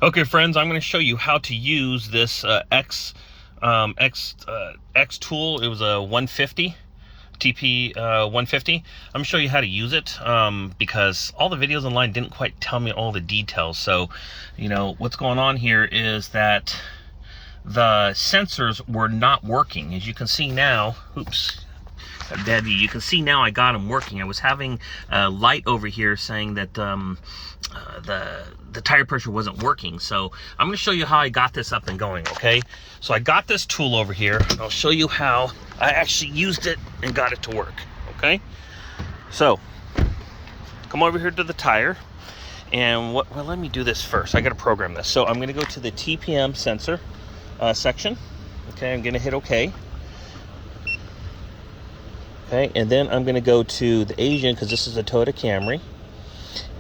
Okay, friends, I'm going to show you how to use this Xtool. It was a 150 TP 150. I'm going to show you how to use it because all the videos online didn't quite tell me all the details. So, you know, what's going on here is that the sensors were not working. As you can see now, oops, Debbie, you can see now I got them working. I was having a light over here saying that the tire pressure wasn't working. So I'm going to show you how I got this up and going, okay? So I got this tool over here, and I'll show you how I actually used it and got it to work, okay? So come over here to the tire, and well, let me do this first. I got to program this. So I'm going to go to the TPM sensor section, okay? I'm going to hit OK. Okay, and then I'm going to go to the Asian, because this is a Toyota Camry,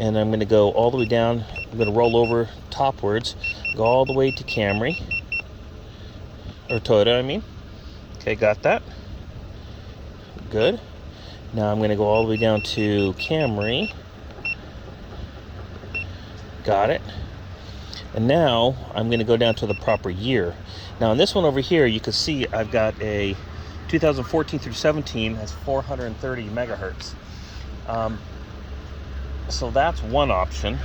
and I'm going to go all the way down. I'm going to roll over topwards, go all the way to Camry, or Toyota, I mean. Okay, got that. Good. Now I'm going to go all the way down to Camry. Got it. And now I'm going to go down to the proper year. Now on this one over here, you can see I've got a 2014 through 17 has 430 megahertz. So that's one option.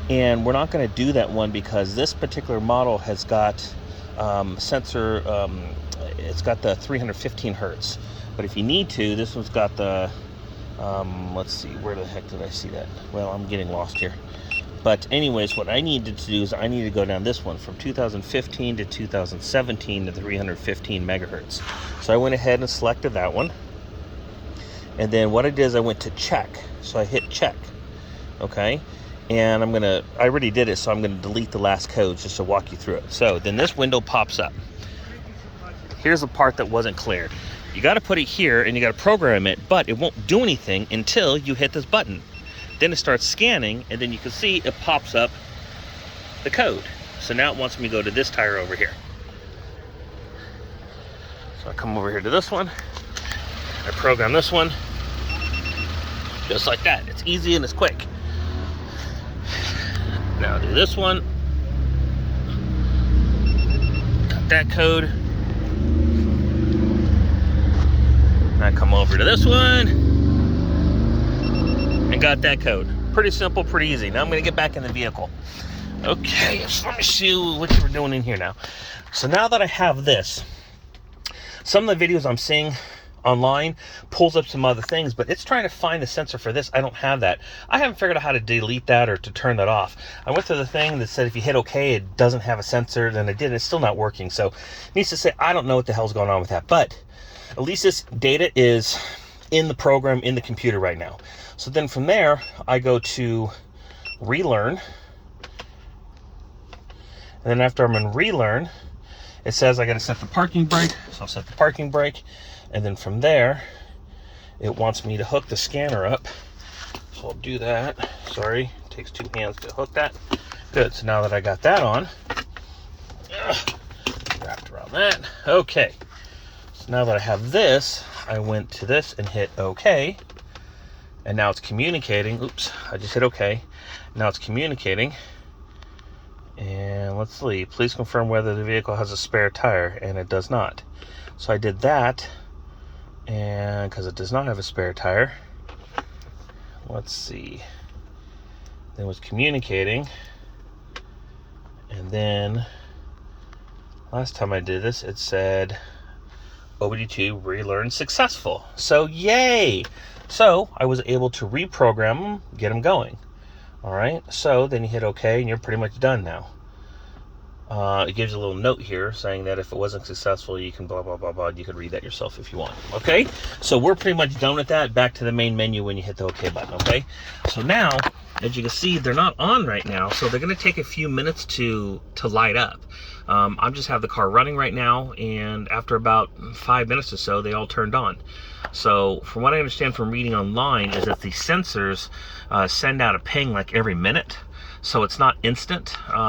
And we're not going to do that one because this particular model has got sensor, it's got the 315 hertz. But if you need to, this one's got the, let's see, where the heck did I see that? Well, I'm getting lost here. But anyways, what I needed to do is I need to go down this one from 2015 to 2017 to 315 megahertz. So I went ahead and selected that one. And then what I did is I went to check. So I hit check, okay? And I already did it, so I'm gonna delete the last codes just to walk you through it. So then this window pops up. Here's the part that wasn't cleared. You gotta put it here and you gotta program it, but it won't do anything until you hit this button. Then it starts scanning, and then you can see it pops up the code. So now it wants me to go to this tire over here. So I come over here to this one. I program this one. Just like that. It's easy and it's quick. Now I'll do this one. Got that code. And I come over to this one. And got that code. Pretty simple, pretty easy. Now I'm going to get back in the vehicle. Okay, so let me see what we're doing in here now. So now that I have this, some of the videos I'm seeing online pulls up some other things, but it's trying to find the sensor for this. I don't have that. I haven't figured out how to delete that or to turn that off. I went to the thing that said if you hit OK, it doesn't have a sensor. Then I did. It's still not working. So it needs to say, I don't know what the hell's going on with that. But at least this data is in the program, in the computer right now. So then from there, I go to relearn. And then after I'm in relearn, it says I got to set the parking brake. So I'll set the parking brake. And then from there, it wants me to hook the scanner up. So I'll do that. Sorry, it takes two hands to hook that. Good, so now that I got that on, wrapped around that. Okay, so now that I have this, I went to this and hit OK. And now it's communicating. Oops, I just hit OK. Now it's communicating. And let's see, please confirm whether the vehicle has a spare tire, and it does not. So I did that, and because it does not have a spare tire, let's see. Then it was communicating, and then last time I did this, it said OBD2 relearn successful. So yay! So I was able to reprogram them, get them going. All right, so then you hit OK and you're pretty much done now. It gives you a little note here saying that if it wasn't successful, you can blah, blah, blah, blah. You could read that yourself if you want. Okay, so we're pretty much done with that. Back to the main menu when you hit the OK button. Okay, so now, as you can see, they're not on right now. So they're going to take a few minutes to light up. I just have the car running right now, and after about 5 minutes or so, they all turned on. So from what I understand from reading online is that the sensors send out a ping like every minute. So it's not instant.